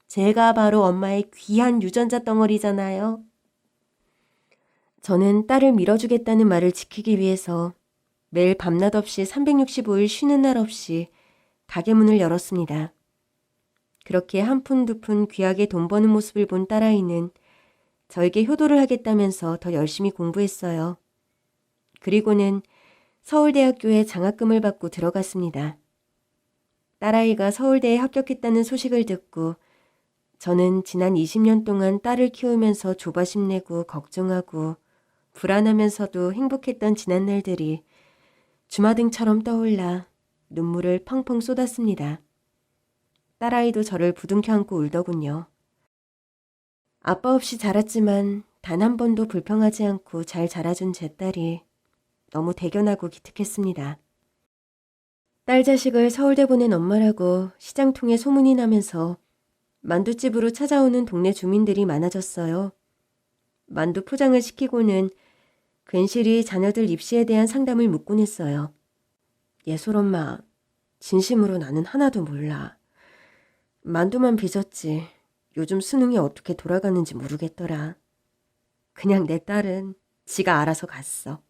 제가 바로 엄마의 귀한 유전자 덩어리잖아요. 저는 딸을 밀어주겠다는 말을 지키기 위해서 매일 밤낮 없이 365일 쉬는 날 없이 가게 문을 열었습니다. 그렇게 한 푼 두 푼 귀하게 돈 버는 모습을 본 딸아이는 저에게 효도를 하겠다면서 더 열심히 공부했어요. 그리고는 서울대학교에 장학금을 받고 들어갔습니다. 딸아이가 서울대에 합격했다는 소식을 듣고 저는 지난 20년 동안 딸을 키우면서 조바심 내고 걱정하고 불안하면서도 행복했던 지난 날들이 주마등처럼 떠올라 눈물을 펑펑 쏟았습니다. 딸아이도 저를 부둥켜 안고 울더군요. 아빠 없이 자랐지만 단 한 번도 불평하지 않고 잘 자라준 제 딸이 너무 대견하고 기특했습니다. 딸 자식을 서울대 보낸 엄마라고 시장 통해 소문이 나면서 만두집으로 찾아오는 동네 주민들이 많아졌어요. 만두 포장을 시키고는 괜시리 자녀들 입시에 대한 상담을 묻곤 했어요. 예솔 엄마, 진심으로 나는 하나도 몰라. 만두만 빚었지. 요즘 수능이 어떻게 돌아가는지 모르겠더라. 그냥 내 딸은 지가 알아서 갔어.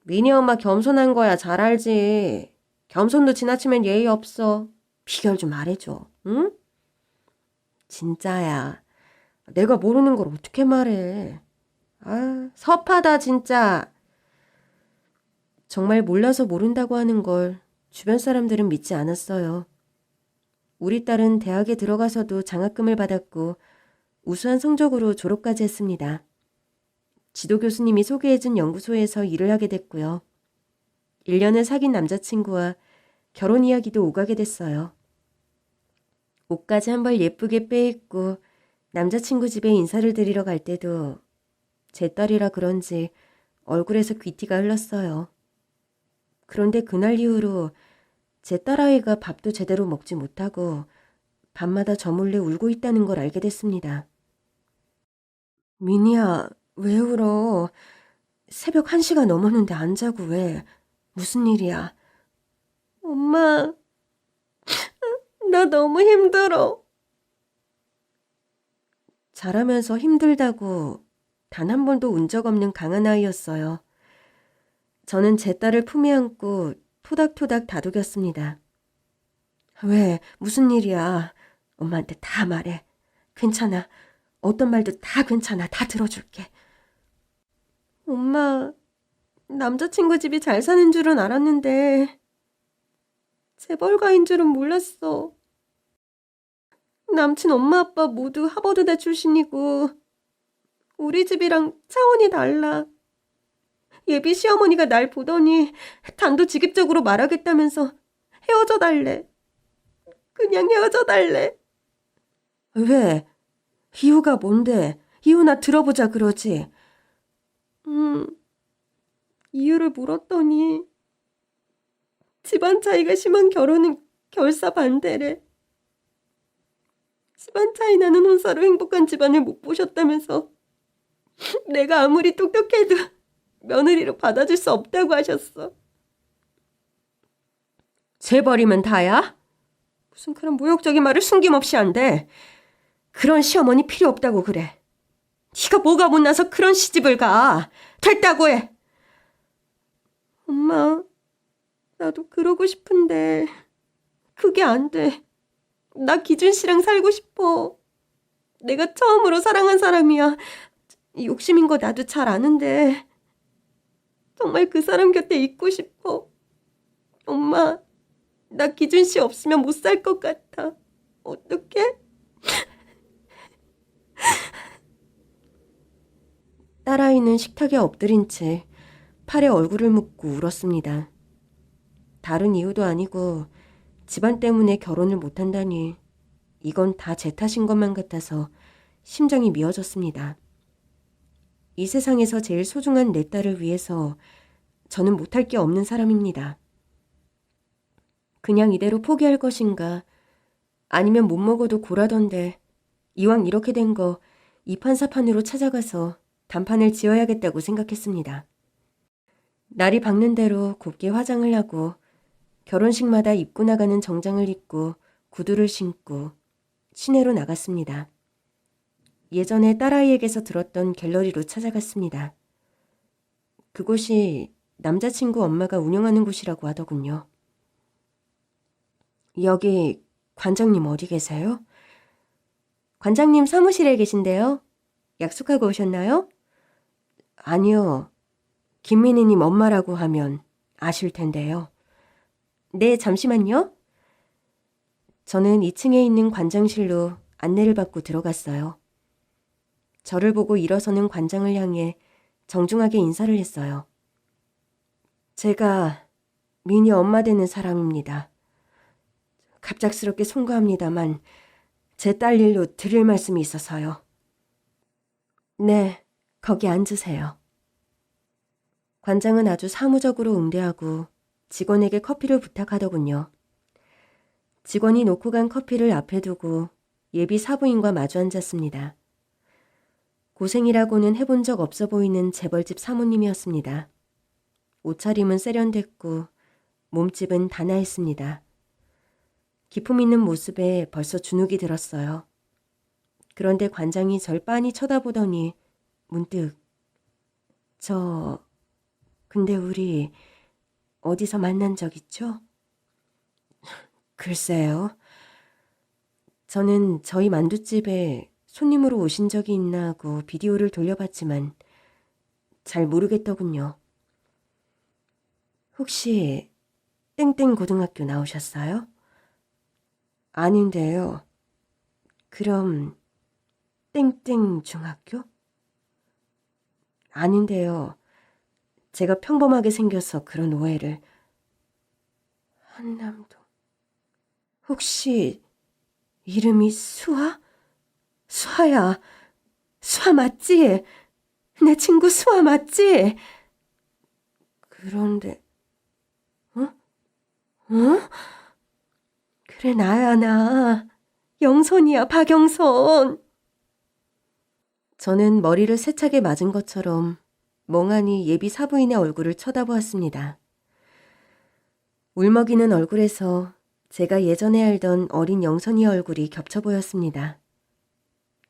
미니 엄마 겸손한 거야 잘 알지. 겸손도 지나치면 예의 없어. 비결 좀 말해줘. 응? 진짜야. 내가 모르는 걸 어떻게 말해. 섭하다 진짜. 정말 몰라서 모른다고 하는 걸 주변 사람들은 믿지 않았어요. 우리 딸은 대학에 들어가서도 장학금을 받았고 우수한 성적으로 졸업까지 했습니다. 지도 교수님이 소개해준 연구소에서 일을 하게 됐고요. 1년을 사귄 남자친구와 결혼 이야기도 오가게 됐어요. 옷까지 한 벌 예쁘게 빼입고 남자친구 집에 인사를 드리러 갈 때도 제 딸이라 그런지 얼굴에서 귀티가 흘렀어요. 그런데 그날 이후로 제 딸아이가 밥도 제대로 먹지 못하고 밤마다 저 몰래 울고 있다는 걸 알게 됐습니다. 미니야, 왜 울어? 새벽 1시가 넘었는데 안 자고 왜? 무슨 일이야? 엄마, 나 너무 힘들어. 자라면서 힘들다고 단 한 번도 운 적 없는 강한 아이였어요. 저는 제 딸을 품에 안고 토닥토닥 다독였습니다. 왜? 무슨 일이야? 엄마한테 다 말해. 괜찮아. 어떤 말도 다 괜찮아. 다 들어줄게. 엄마, 남자친구 집이 잘 사는 줄은 알았는데 재벌가인 줄은 몰랐어. 남친 엄마 아빠 모두 하버드대 출신이고 우리 집이랑 차원이 달라. 예비 시어머니가 날 보더니 단도직입적으로 말하겠다면서 헤어져 달래. 그냥 헤어져 달래. 왜? 이유가 뭔데? 이유나 들어보자 그러지. 이유를 물었더니 집안 차이가 심한 결혼은 결사 반대래. 집안 차이 나는 혼사로 행복한 집안을 못 보셨다면서 내가 아무리 똑똑해도 며느리로 받아줄 수 없다고 하셨어. 재벌이면 다야? 무슨 그런 모욕적인 말을 숨김없이 한대. 그런 시어머니 필요 없다고 그래. 네가 뭐가 못나서 그런 시집을 가. 됐다고 해. 엄마, 나도 그러고 싶은데 그게 안 돼. 나 기준 씨랑 살고 싶어. 내가 처음으로 사랑한 사람이야. 욕심인 거 나도 잘 아는데 정말 그 사람 곁에 있고 싶어. 엄마, 나 기준 씨 없으면 못 살 것 같아. 어떡해? 딸아이는 식탁에 엎드린 채 팔에 얼굴을 묻고 울었습니다. 다른 이유도 아니고 집안 때문에 결혼을 못한다니 이건 다 제 탓인 것만 같아서 심장이 미어졌습니다. 이 세상에서 제일 소중한 내 딸을 위해서 저는 못할 게 없는 사람입니다. 그냥 이대로 포기할 것인가 아니면 못 먹어도 고라던데 이왕 이렇게 된 거 이판사판으로 찾아가서 단판을 지어야겠다고 생각했습니다. 날이 밝는 대로 곱게 화장을 하고 결혼식마다 입고 나가는 정장을 입고 구두를 신고 시내로 나갔습니다. 예전에 딸아이에게서 들었던 갤러리로 찾아갔습니다. 그곳이 남자친구 엄마가 운영하는 곳이라고 하더군요. 여기 관장님 어디 계세요? 관장님 사무실에 계신데요. 약속하고 오셨나요? 아니요. 김민희님 엄마라고 하면 아실 텐데요. 네, 잠시만요. 저는 2층에 있는 관장실로 안내를 받고 들어갔어요. 저를 보고 일어서는 관장을 향해 정중하게 인사를 했어요. 제가 민희 엄마 되는 사람입니다. 갑작스럽게 송구합니다만 제 딸 일로 드릴 말씀이 있어서요. 네, 거기 앉으세요. 관장은 아주 사무적으로 응대하고 직원에게 커피를 부탁하더군요. 직원이 놓고 간 커피를 앞에 두고 예비 사부인과 마주 앉았습니다. 고생이라고는 해본 적 없어 보이는 재벌집 사모님이었습니다. 옷차림은 세련됐고 몸집은 단아했습니다. 기품 있는 모습에 벌써 주눅이 들었어요. 그런데 관장이 절 빤히 쳐다보더니 문득 근데 우리 어디서 만난 적 있죠? 글쎄요. 저는 저희 만두집에 손님으로 오신 적이 있나 하고 비디오를 돌려봤지만 잘 모르겠더군요. 혹시 땡땡 고등학교 나오셨어요? 아닌데요. 그럼 땡땡 중학교? 아닌데요. 제가 평범하게 생겨서 그런 오해를. 한남동. 혹시 이름이 수아? 수아야. 수아 맞지? 내 친구 수아 맞지? 그런데 어? 그래 나야 나. 영선이야 박영선. 저는 머리를 세차게 맞은 것처럼 멍하니 예비 사부인의 얼굴을 쳐다보았습니다. 울먹이는 얼굴에서 제가 예전에 알던 어린 영선이의 얼굴이 겹쳐 보였습니다.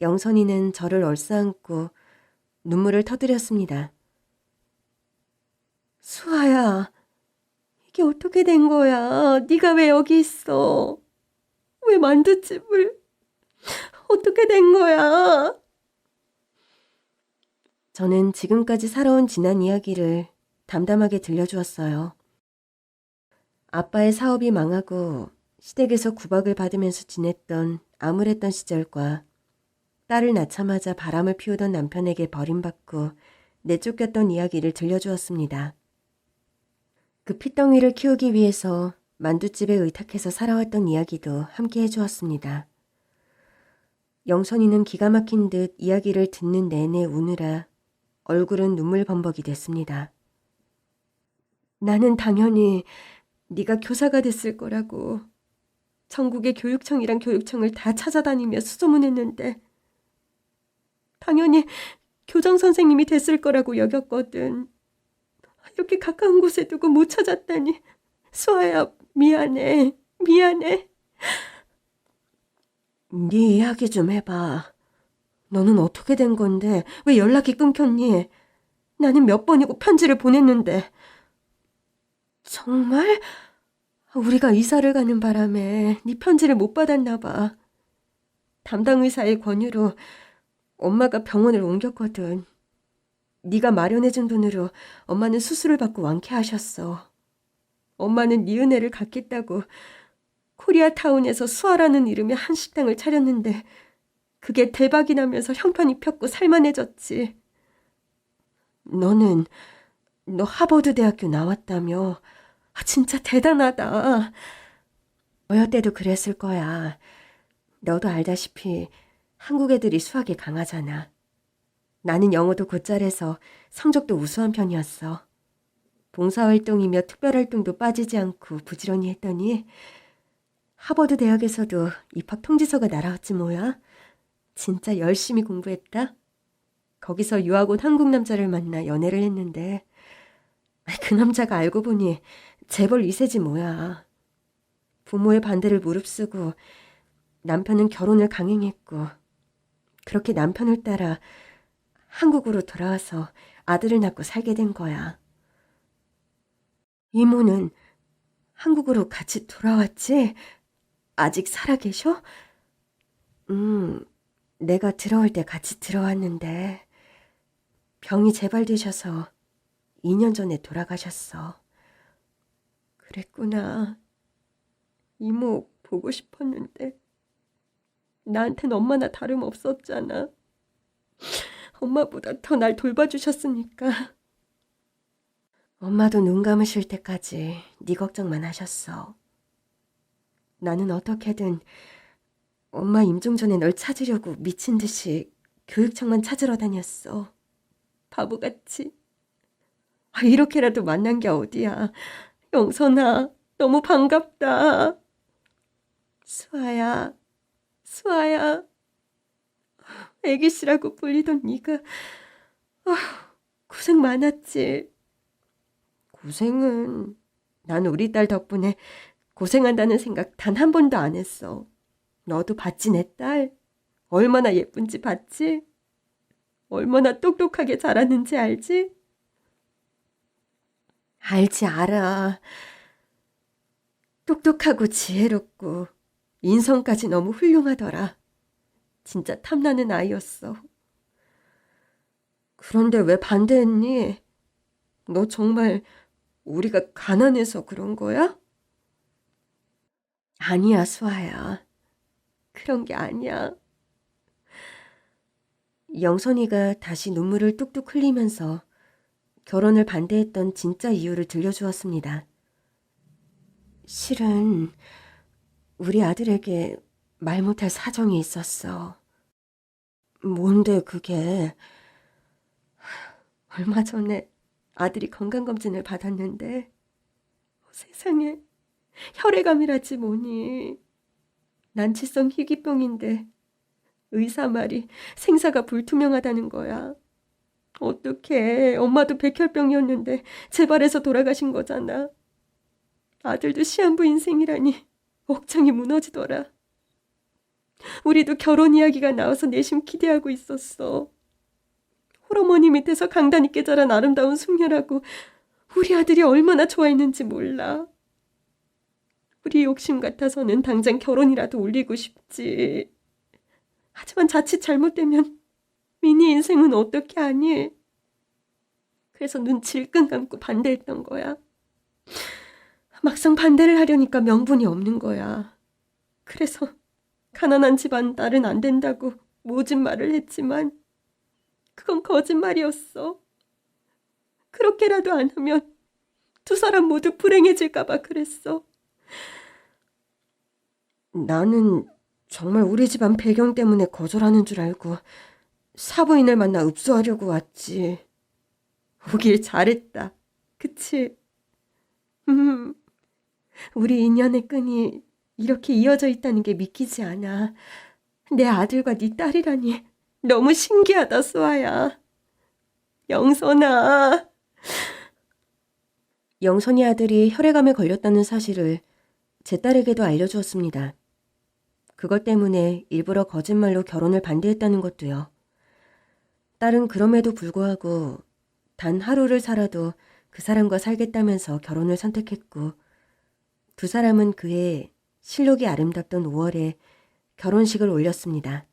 영선이는 저를 얼싸안고 눈물을 터뜨렸습니다. 수아야, 이게 어떻게 된 거야? 네가 왜 여기 있어? 왜 만두집을? 어떻게 된 거야? 저는 지금까지 살아온 지난 이야기를 담담하게 들려주었어요. 아빠의 사업이 망하고 시댁에서 구박을 받으면서 지냈던 암울했던 시절과 딸을 낳자마자 바람을 피우던 남편에게 버림받고 내쫓겼던 이야기를 들려주었습니다. 그 핏덩이를 키우기 위해서 만두집에 의탁해서 살아왔던 이야기도 함께 해주었습니다. 영선이는 기가 막힌 듯 이야기를 듣는 내내 우느라 얼굴은 눈물범벅이 됐습니다. 나는 당연히 네가 교사가 됐을 거라고 전국의 교육청이랑 교육청을 다 찾아다니며 수소문했는데 당연히 교장 선생님이 됐을 거라고 여겼거든. 이렇게 가까운 곳에 두고 못 찾았다니. 수아야, 미안해. 미안해. 네 이야기 좀 해봐. 너는 어떻게 된 건데 왜 연락이 끊겼니? 나는 몇 번이고 편지를 보냈는데. 정말? 우리가 이사를 가는 바람에 네 편지를 못 받았나 봐. 담당 의사의 권유로 엄마가 병원을 옮겼거든. 네가 마련해준 돈으로 엄마는 수술을 받고 완쾌하셨어. 엄마는 네 은혜를 갚겠다고 코리아타운에서 수아라는 이름의 한식당을 차렸는데 그게 대박이 나면서 형편이 폈고 살만해졌지. 너 하버드 대학교 나왔다며. 진짜 대단하다. 어여 때도 그랬을 거야. 너도 알다시피 한국 애들이 수학에 강하잖아. 나는 영어도 곧잘해서 성적도 우수한 편이었어. 봉사활동이며 특별활동도 빠지지 않고 부지런히 했더니 하버드 대학에서도 입학 통지서가 날아왔지 뭐야. 진짜 열심히 공부했다. 거기서 유학 온 한국 남자를 만나 연애를 했는데 그 남자가 알고 보니 재벌 2세지 뭐야. 부모의 반대를 무릅쓰고 남편은 결혼을 강행했고 그렇게 남편을 따라 한국으로 돌아와서 아들을 낳고 살게 된 거야. 이모는 한국으로 같이 돌아왔지? 아직 살아계셔? 내가 들어올 때 같이 들어왔는데 병이 재발되셔서 2년 전에 돌아가셨어. 그랬구나. 이모 보고 싶었는데 나한텐 엄마나 다름없었잖아. 엄마보다 더 날 돌봐주셨으니까. 엄마도 눈 감으실 때까지 네 걱정만 하셨어. 나는 어떻게든 엄마 임종 전에 널 찾으려고 미친 듯이 교육청만 찾으러 다녔어. 바보같이. 이렇게라도 만난 게 어디야. 영선아, 너무 반갑다. 수아야, 수아야. 애기씨라고 불리던 네가 고생 많았지. 고생은 난 우리 딸 덕분에 고생한다는 생각 단 한 번도 안 했어. 너도 봤지 내 딸? 얼마나 예쁜지 봤지? 얼마나 똑똑하게 자랐는지 알지? 알지 알아. 똑똑하고 지혜롭고 인성까지 너무 훌륭하더라. 진짜 탐나는 아이였어. 그런데 왜 반대했니? 너 정말 우리가 가난해서 그런 거야? 아니야, 수아야. 그런 게 아니야. 영선이가 다시 눈물을 뚝뚝 흘리면서 결혼을 반대했던 진짜 이유를 들려주었습니다. 실은 우리 아들에게 말 못할 사정이 있었어. 뭔데 그게? 얼마 전에 아들이 건강검진을 받았는데 세상에 혈액암이라지 뭐니. 난치성 희귀병인데 의사 말이 생사가 불투명하다는 거야. 어떡해. 엄마도 백혈병이었는데 재발해서 돌아가신 거잖아. 아들도 시한부 인생이라니 억장이 무너지더라. 우리도 결혼 이야기가 나와서 내심 기대하고 있었어. 홀어머니 밑에서 강단 있게 자란 아름다운 숙녀라고 우리 아들이 얼마나 좋아했는지 몰라. 우리 욕심 같아서는 당장 결혼이라도 올리고 싶지. 하지만 자칫 잘못되면 미니 인생은 어떻게 하니? 그래서 눈 질끈 감고 반대했던 거야. 막상 반대를 하려니까 명분이 없는 거야. 그래서 가난한 집안 딸은 안 된다고 모진 말을 했지만 그건 거짓말이었어. 그렇게라도 안 하면 두 사람 모두 불행해질까봐 그랬어. 나는 정말 우리 집안 배경 때문에 거절하는 줄 알고 사부인을 만나 읍수하려고 왔지. 오길 잘했다. 그치? 우리 인연의 끈이 이렇게 이어져 있다는 게 믿기지 않아. 내 아들과 네 딸이라니 너무 신기하다, 수아야. 영선아. 영선이 아들이 혈액암에 걸렸다는 사실을 제 딸에게도 알려주었습니다. 그것 때문에 일부러 거짓말로 결혼을 반대했다는 것도요. 딸은 그럼에도 불구하고 단 하루를 살아도 그 사람과 살겠다면서 결혼을 선택했고, 두 사람은 그해 실록이 아름답던 5월에 결혼식을 올렸습니다.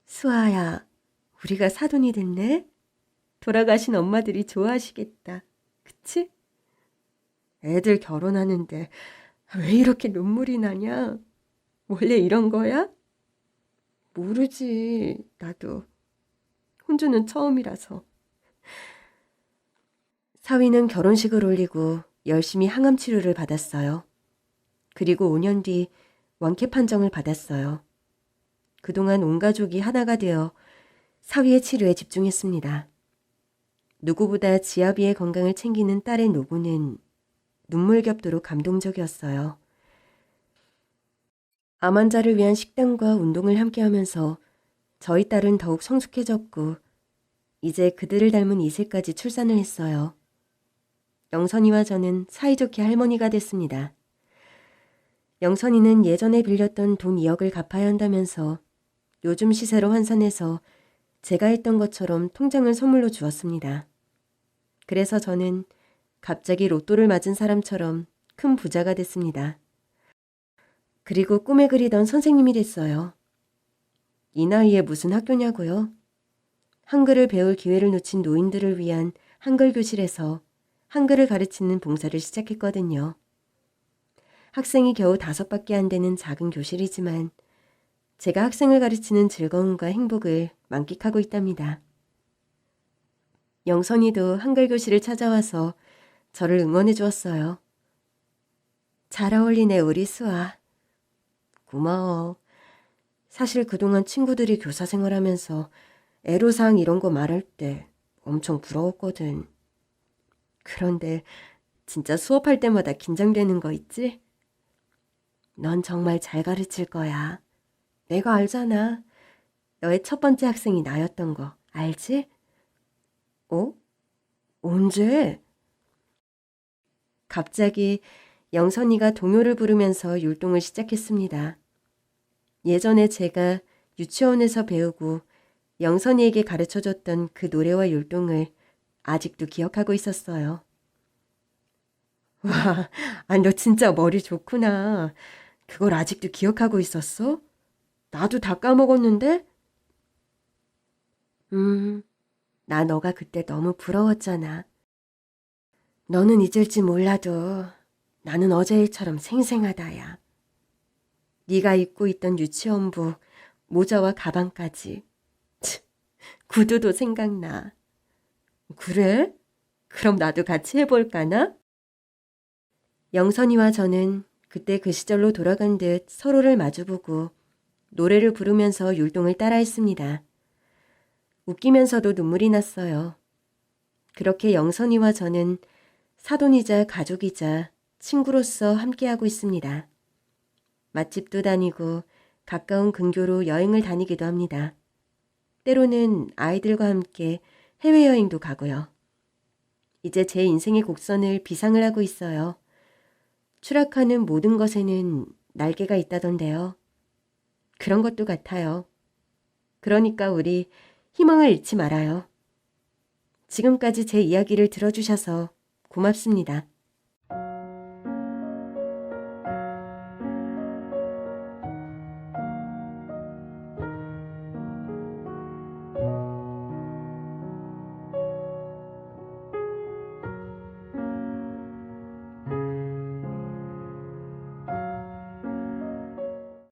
수아야, 우리가 사돈이 됐네? 돌아가신 엄마들이 좋아하시겠다. 그치? 애들 결혼하는데 왜 이렇게 눈물이 나냐? 원래 이런 거야? 모르지, 나도. 혼주는 처음이라서. 사위는 결혼식을 올리고 열심히 항암 치료를 받았어요. 그리고 5년 뒤 완쾌 판정을 받았어요. 그동안 온 가족이 하나가 되어 사위의 치료에 집중했습니다. 누구보다 지아비의 건강을 챙기는 딸의 노고는 눈물겹도록 감동적이었어요. 암 환자를 위한 식단과 운동을 함께하면서 저희 딸은 더욱 성숙해졌고 이제 그들을 닮은 이세까지 출산을 했어요. 영선이와 저는 사이좋게 할머니가 됐습니다. 영선이는 예전에 빌렸던 돈 2억을 갚아야 한다면서 요즘 시세로 환산해서 제가 했던 것처럼 통장을 선물로 주었습니다. 그래서 저는 갑자기 로또를 맞은 사람처럼 큰 부자가 됐습니다. 그리고 꿈에 그리던 선생님이 됐어요. 이 나이에 무슨 학교냐고요? 한글을 배울 기회를 놓친 노인들을 위한 한글 교실에서 한글을 가르치는 봉사를 시작했거든요. 학생이 겨우 5밖에 안 되는 작은 교실이지만 제가 학생을 가르치는 즐거움과 행복을 만끽하고 있답니다. 영선이도 한글 교실을 찾아와서 저를 응원해 주었어요. 잘 어울리네, 우리 수아. 고마워. 사실 그동안 친구들이 교사 생활하면서 애로사항 이런 거 말할 때 엄청 부러웠거든. 그런데 진짜 수업할 때마다 긴장되는 거 있지? 넌 정말 잘 가르칠 거야. 내가 알잖아. 너의 첫 번째 학생이 나였던 거 알지? 어? 언제? 갑자기 영선이가 동요를 부르면서 율동을 시작했습니다. 예전에 제가 유치원에서 배우고 영선이에게 가르쳐줬던 그 노래와 율동을 아직도 기억하고 있었어요. 와, 너 진짜 머리 좋구나. 그걸 아직도 기억하고 있었어? 나도 다 까먹었는데? 나 너가 그때 너무 부러웠잖아. 너는 잊을지 몰라도 나는 어제 일처럼 생생하다야. 네가 입고 있던 유치원복, 모자와 가방까지. 구두도 생각나. 그래? 그럼 나도 같이 해볼까나? 영선이와 저는 그때 그 시절로 돌아간 듯 서로를 마주보고 노래를 부르면서 율동을 따라했습니다. 웃기면서도 눈물이 났어요. 그렇게 영선이와 저는 사돈이자 가족이자 친구로서 함께하고 있습니다. 맛집도 다니고 가까운 근교로 여행을 다니기도 합니다. 때로는 아이들과 함께 해외여행도 가고요. 이제 제 인생의 곡선을 비상을 하고 있어요. 추락하는 모든 것에는 날개가 있다던데요. 그런 것도 같아요. 그러니까 우리 희망을 잃지 말아요. 지금까지 제 이야기를 들어주셔서 고맙습니다.